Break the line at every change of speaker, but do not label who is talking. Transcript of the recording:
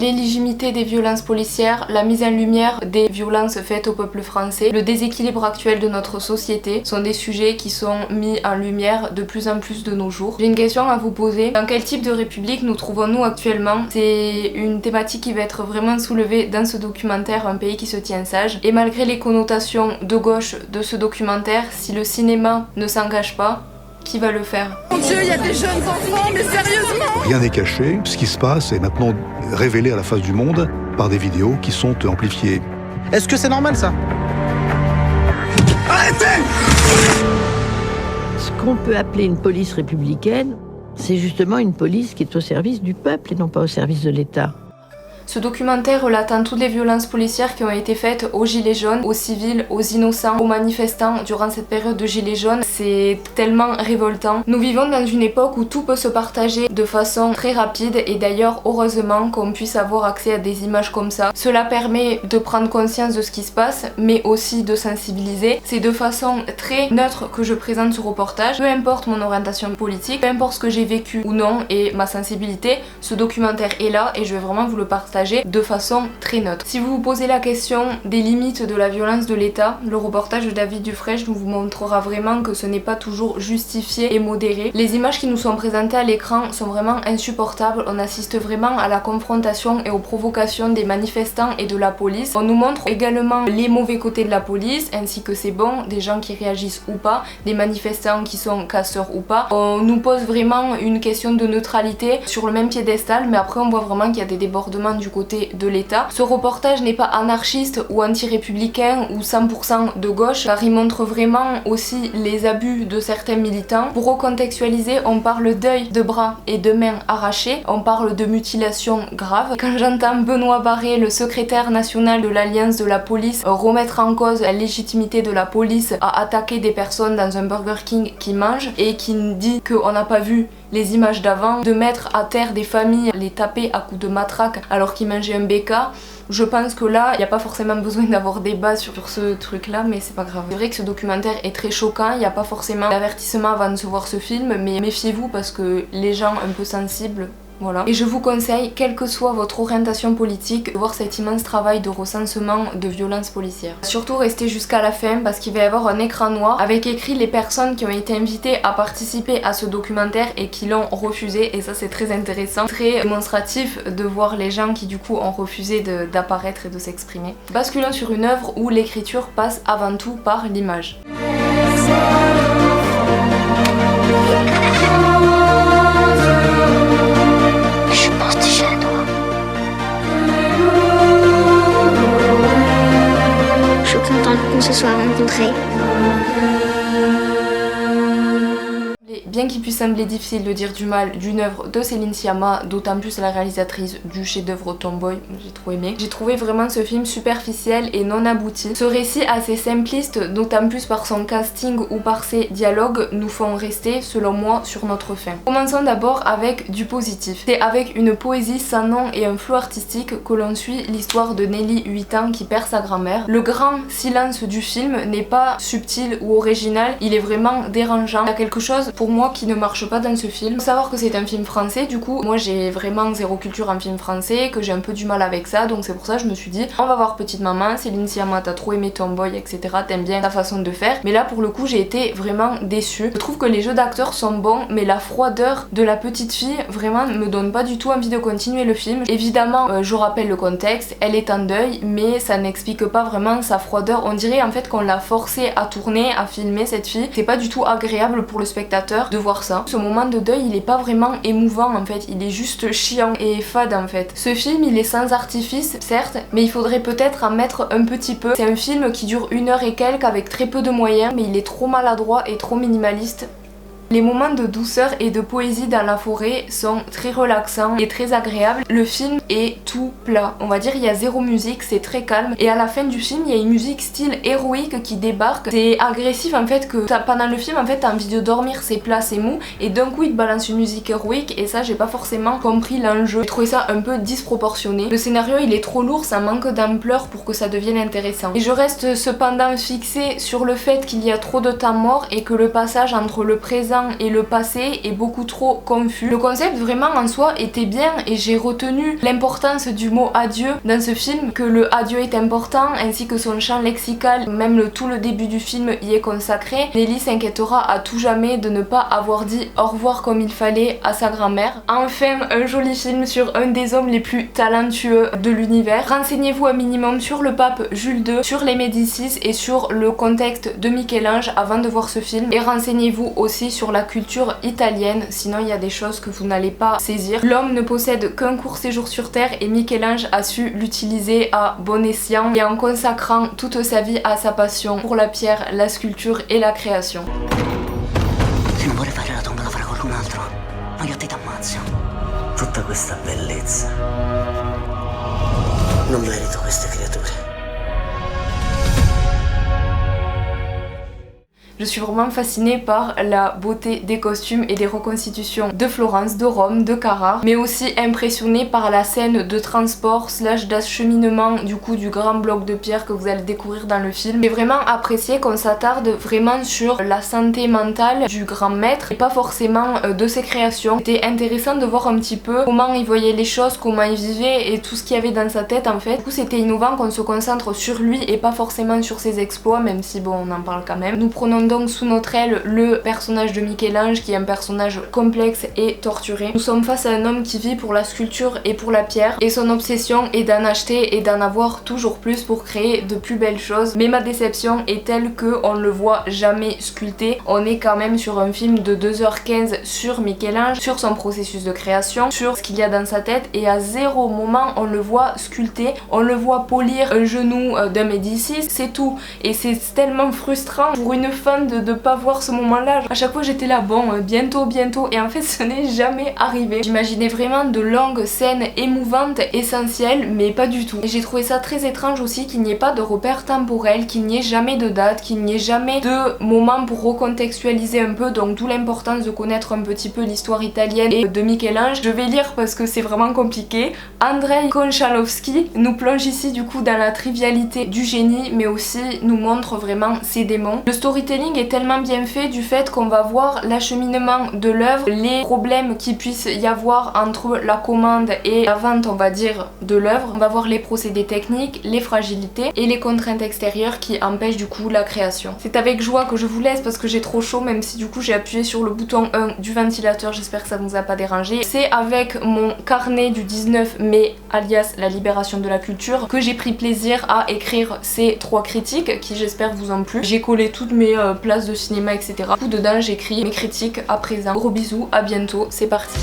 L'illégitimité des violences policières, la mise en lumière des violences faites au peuple français, le déséquilibre actuel de notre société sont des sujets qui sont mis en lumière de plus en plus de nos jours. J'ai une question à vous poser. Dans quel type de république nous trouvons-nous actuellement? C'est une thématique qui va être vraiment soulevée dans ce documentaire Un pays qui se tient sage. Et malgré les connotations de gauche de ce documentaire, si le cinéma ne s'engage pas, qui va le faire?
Mon Dieu, il y a des jeunes enfants, mais sérieusement!
Rien n'est caché. Ce qui se passe est maintenant révélé à la face du monde par des vidéos qui sont amplifiées.
Est-ce que c'est normal ça?
Arrêtez!
Ce qu'on peut appeler une police républicaine, c'est justement une police qui est au service du peuple et non pas au service de l'État.
Ce documentaire relatant toutes les violences policières qui ont été faites aux gilets jaunes, aux civils, aux innocents, aux manifestants durant cette période de gilets jaunes, c'est tellement révoltant. Nous vivons dans une époque où tout peut se partager de façon très rapide et d'ailleurs heureusement qu'on puisse avoir accès à des images comme ça. Cela permet de prendre conscience de ce qui se passe mais aussi de sensibiliser. C'est de façon très neutre que je présente ce reportage. Peu importe mon orientation politique, peu importe ce que j'ai vécu ou non et ma sensibilité, ce documentaire est là et je vais vraiment vous le partager de façon très neutre. Si vous vous posez la question des limites de la violence de l'État, le reportage de David Dufresne nous vous montrera vraiment que ce n'est pas toujours justifié et modéré. Les images qui nous sont présentées à l'écran sont vraiment insupportables. On assiste vraiment à la confrontation et aux provocations des manifestants et de la police. On nous montre également les mauvais côtés de la police ainsi que c'est bon, des gens qui réagissent ou pas, des manifestants qui sont casseurs ou pas. On nous pose vraiment une question de neutralité sur le même piédestal, mais après on voit vraiment qu'il y a des débordements du côté de l'État. Ce reportage n'est pas anarchiste ou anti-républicain ou 100% de gauche car il montre vraiment aussi les abus de certains militants. Pour recontextualiser, on parle d'œil, de bras et de mains arrachés, on parle de mutilations graves. Quand j'entends Benoît Barré, le secrétaire national de l'Alliance de la police, remettre en cause la légitimité de la police à attaquer des personnes dans un Burger King qui mangent et qui dit qu'on n'a pas vu les images d'avant, de mettre à terre des familles, les taper à coups de matraque alors qu'ils mangeaient un BK, je pense que là, il n'y a pas forcément besoin d'avoir débat sur ce truc là, mais c'est pas grave. C'est vrai que ce documentaire est très choquant, il n'y a pas forcément d'avertissement avant de se voir ce film, mais méfiez-vous parce que les gens un peu sensibles, voilà. Et je vous conseille, quelle que soit votre orientation politique, de voir cet immense travail de recensement de violences policières. Surtout restez jusqu'à la fin parce qu'il va y avoir un écran noir avec écrit les personnes qui ont été invitées à participer à ce documentaire et qui l'ont refusé, et ça c'est très intéressant, très démonstratif de voir les gens qui du coup ont refusé d'apparaître et de s'exprimer. Basculons sur une œuvre où l'écriture passe avant tout par l'image.
Contente qu'on se soit rencontrés.
Bien qu'il puisse sembler difficile de dire du mal d'une œuvre de Céline Sciamma, d'autant plus la réalisatrice du chef-d'œuvre Tomboy, j'ai trop aimé. J'ai trouvé vraiment ce film superficiel et non abouti. Ce récit assez simpliste, d'autant plus par son casting ou par ses dialogues, nous font rester, selon moi, sur notre faim. Commençons d'abord avec du positif. C'est avec une poésie sans nom et un flou artistique que l'on suit l'histoire de Nelly, 8 ans, qui perd sa grand-mère. Le grand silence du film n'est pas subtil ou original, il est vraiment dérangeant. Il y a quelque chose pour moi qui ne marche pas dans ce film. Faut savoir que c'est un film français, du coup moi j'ai vraiment zéro culture en film français, que j'ai un peu du mal avec ça, donc c'est pour ça que je me suis dit on va voir Petite Maman, Céline Sciamma, t'as trop aimé Tomboy, etc. T'aimes bien ta façon de faire, mais là pour le coup j'ai été vraiment déçue. Je trouve que les jeux d'acteurs sont bons, mais la froideur de la petite fille vraiment me donne pas du tout envie de continuer le film. Évidemment je rappelle le contexte, elle est en deuil, mais ça n'explique pas vraiment sa froideur. On dirait en fait qu'on l'a forcée à tourner, à filmer cette fille. C'est pas du tout agréable pour le spectateur de voir ça. Ce moment de deuil il est pas vraiment émouvant en fait, il est juste chiant et fade en fait. Ce film il est sans artifice certes, mais il faudrait peut-être en mettre un petit peu. C'est un film qui dure 1 heure et quelques avec très peu de moyens, mais il est trop maladroit et trop minimaliste. Les moments de douceur et de poésie dans la forêt sont très relaxants et très agréables. Le film est tout plat. On va dire il y a zéro musique, c'est très calme. Et à la fin du film, il y a une musique style héroïque qui débarque. C'est agressif en fait que pendant le film en fait t'as envie de dormir, c'est plat, c'est mou. Et d'un coup il te balance une musique héroïque et ça j'ai pas forcément compris l'enjeu. J'ai trouvé ça un peu disproportionné. Le scénario il est trop lourd, ça manque d'ampleur pour que ça devienne intéressant. Et je reste cependant fixée sur le fait qu'il y a trop de temps mort et que le passage entre le présent présent et le passé est beaucoup trop confus. Le concept vraiment en soi était bien et j'ai retenu l'importance du mot adieu dans ce film, que le adieu est important ainsi que son champ lexical, même tout le début du film y est consacré. Nelly s'inquiétera à tout jamais de ne pas avoir dit au revoir comme il fallait à sa grand-mère. Enfin, un joli film sur un des hommes les plus talentueux de l'univers. Renseignez-vous un minimum sur le pape Jules II, sur les Médicis et sur le contexte de Michel-Ange avant de voir ce film, et renseignez-vous aussi sur la culture italienne, sinon il y a des choses que vous n'allez pas saisir. L'homme ne possède qu'un court séjour sur terre et Michel-Ange a su l'utiliser à bon escient et en consacrant toute sa vie à sa passion pour la pierre, la sculpture et la création.
Se non vuole fare la tomba la farà qualcun altro, ma io ti t'ammazzo. Tutta questa bellezza. Non merito queste creature.
Je suis vraiment fascinée par la beauté des costumes et des reconstitutions de Florence, de Rome, de Carrare, mais aussi impressionnée par la scène de transport / d'acheminement du coup du grand bloc de pierre que vous allez découvrir dans le film. J'ai vraiment apprécié qu'on s'attarde vraiment sur la santé mentale du grand maître et pas forcément de ses créations. C'était intéressant de voir un petit peu comment il voyait les choses, comment il vivait et tout ce qu'il y avait dans sa tête en fait. Du coup c'était innovant qu'on se concentre sur lui et pas forcément sur ses exploits, même si bon on en parle quand même. Nous prenons donc sous notre aile le personnage de Michel-Ange qui est un personnage complexe et torturé. Nous sommes face à un homme qui vit pour la sculpture et pour la pierre et son obsession est d'en acheter et d'en avoir toujours plus pour créer de plus belles choses, mais ma déception est telle qu'on ne le voit jamais sculpté. On est quand même sur un film de 2h15 sur Michel-Ange, sur son processus de création, sur ce qu'il y a dans sa tête, et à zéro moment on le voit sculpté, on le voit polir un genou d'un Médicis, c'est tout. Et c'est tellement frustrant pour une fan de pas voir ce moment-là. À chaque fois j'étais là, bon, bientôt, et en fait ce n'est jamais arrivé. J'imaginais vraiment de longues scènes émouvantes, essentielles, mais pas du tout. Et j'ai trouvé ça très étrange aussi qu'il n'y ait pas de repère temporel, qu'il n'y ait jamais de date, qu'il n'y ait jamais de moment pour recontextualiser un peu, donc d'où l'importance de connaître un petit peu l'histoire italienne et de Michel-Ange. Je vais lire parce que c'est vraiment compliqué. Andrzej Konchalovsky nous plonge ici du coup dans la trivialité du génie, mais aussi nous montre vraiment ses démons. Le storytelling est tellement bien fait du fait qu'on va voir l'acheminement de l'œuvre, les problèmes qu'il puisse y avoir entre la commande et la vente on va dire de l'œuvre. On va voir les procédés techniques, les fragilités et les contraintes extérieures qui empêchent du coup la création. C'est avec joie que je vous laisse parce que j'ai trop chaud, même si du coup j'ai appuyé sur le bouton 1 du ventilateur, j'espère que ça ne vous a pas dérangé. C'est avec mon carnet du 19 mai alias la libération de la culture que j'ai pris plaisir à écrire ces 3 critiques qui j'espère vous ont plu. J'ai collé toutes mes places de cinéma etc. Du coup dedans j'écris mes critiques à présent. Gros bisous, à bientôt, c'est parti.